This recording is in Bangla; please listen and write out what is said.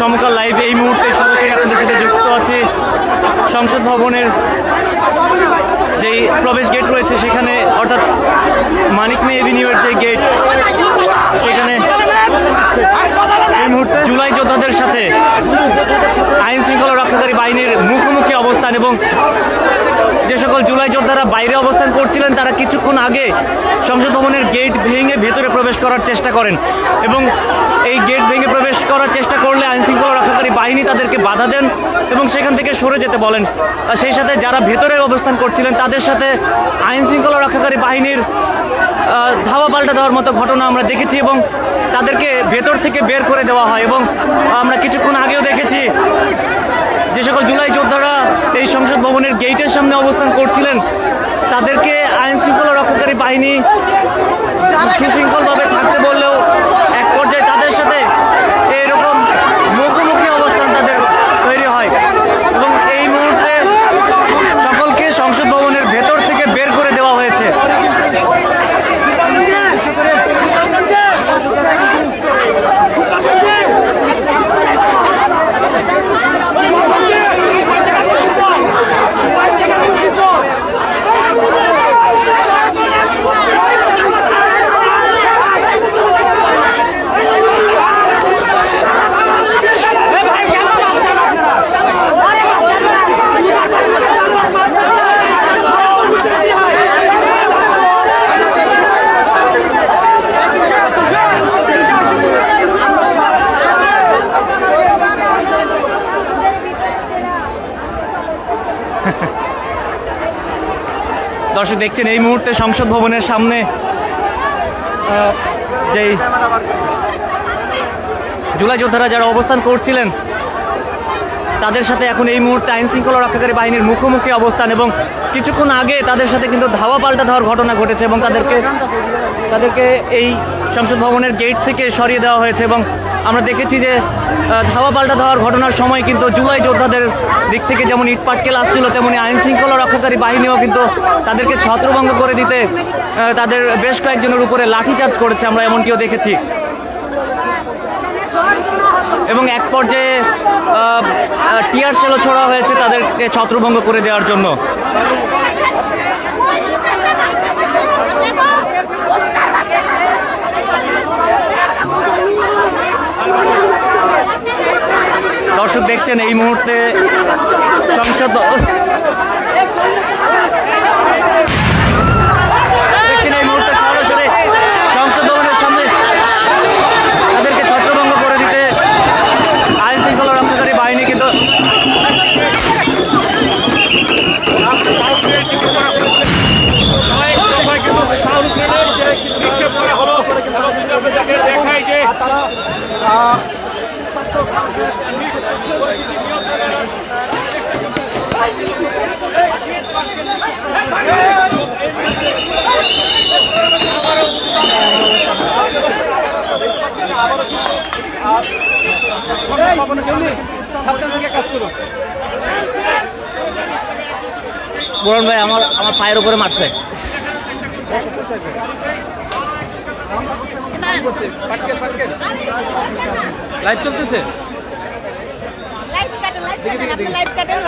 সমকাল লাইভ এই মুহূর্তে সরাসরি আপনাদের সাথে যুক্ত আছে সংসদ ভবনের যেই প্রবেশ গেট রয়েছে সেখানে, অর্থাৎ মানিক মে এভিনিউয়ের যে গেট, সেখানে এই মুহূর্তে জুলাই যোদ্ধাদের সাথে আইন শৃঙ্খলা রক্ষাকারী বাহিনীর মুখোমুখি অবস্থান। এবং যে সকল জুলাই যোদ্ধারা বাইরে অবস্থান করছিলেন তারা কিছুক্ষণ আগে সংসদ ভবনের গেট ভেঙে ভেতরে প্রবেশ করার চেষ্টা করেন, এবং এই গেট ভেঙে প্রবেশ করার চেষ্টা করলে আইন শৃঙ্খলা রক্ষাকারী বাহিনী তাদেরকে বাধা দেন এবং সেখান থেকে সরে যেতে বলেন। সেই সাথে যারা ভেতরে অবস্থান করছিলেন তাদের সাথে আইন শৃঙ্খলা রক্ষাকারী বাহিনীর ধাওয়া পাল্টা দেওয়ার মতো ঘটনা আমরা দেখেছি এবং তাদেরকে ভেতর থেকে বের করে দেওয়া হয়। এবং আমরা কিছুক্ষণ আগেও দেখেছি যে সকল জুলাই যোদ্ধারা এই সংসদ ভবনের গেটের সামনে অবস্থান করছিলেন তাদেরকে আইন শৃঙ্খলা রক্ষাকারী বাহিনী সুশৃঙ্খলভাবে থাকতে বললেও এক পর্যায়ে তাদের সাথে এরকম মুখোমুখি অবস্থান তাদের তৈরি হয় এবং এই মুহূর্তে সকলকে সংসদ ভবনের ভেতর থেকে বের করে দেওয়া হয়েছে। দর্শক দেখছেন এই মুহূর্তে সংসদ ভবনের সামনে যেই জুলাই যোদ্ধারা যারা অবস্থান করছিলেন তাদের সাথে এখন এই মুহূর্তে আইন শৃঙ্খলা রক্ষাকারী বাহিনীর মুখোমুখি অবস্থান, এবং কিছুক্ষণ আগে তাদের সাথে কিন্তু ধাওয়া পাল্টা দেওয়ার ঘটনা ঘটেছে এবং তাদেরকে এই সংসদ ভবনের গেট থেকে সরিয়ে দেওয়া হয়েছে। এবং আমরা দেখেছি যে ধাওয়া পাল্টা দেওয়ার ঘটনার সময় কিন্তু জুলাই যোদ্ধাদের দিক থেকে যেমন ইট পাটকেল আসছিল, তেমনি আইন শৃঙ্খলা রক্ষাকারী বাহিনীও কিন্তু তাদেরকে ছত্রভঙ্গ করে দিতে তাদের বেশ কয়েকজনের উপরে লাঠিচার্জ করেছে, আমরা এমনটিও দেখেছি। এবং এক পর্যায়ে টিয়ার সেলও ছোড়া হয়েছে তাদেরকে ছত্রভঙ্গ করে দেওয়ার জন্য। দর্শক দেখছেন এই মুহূর্তে সংসদ সরাসরি সংসদ ভবনের সামনে তাদেরকে ছত্রভঙ্গ করে দিতে আইন শৃঙ্খলা রক্ষাকারী বাহিনী কিন্তু দেখায় যে বরুণ ভাই আমার পায়ের উপরে মারছে। লাইভ চলতেছে, লাইভ কাটেন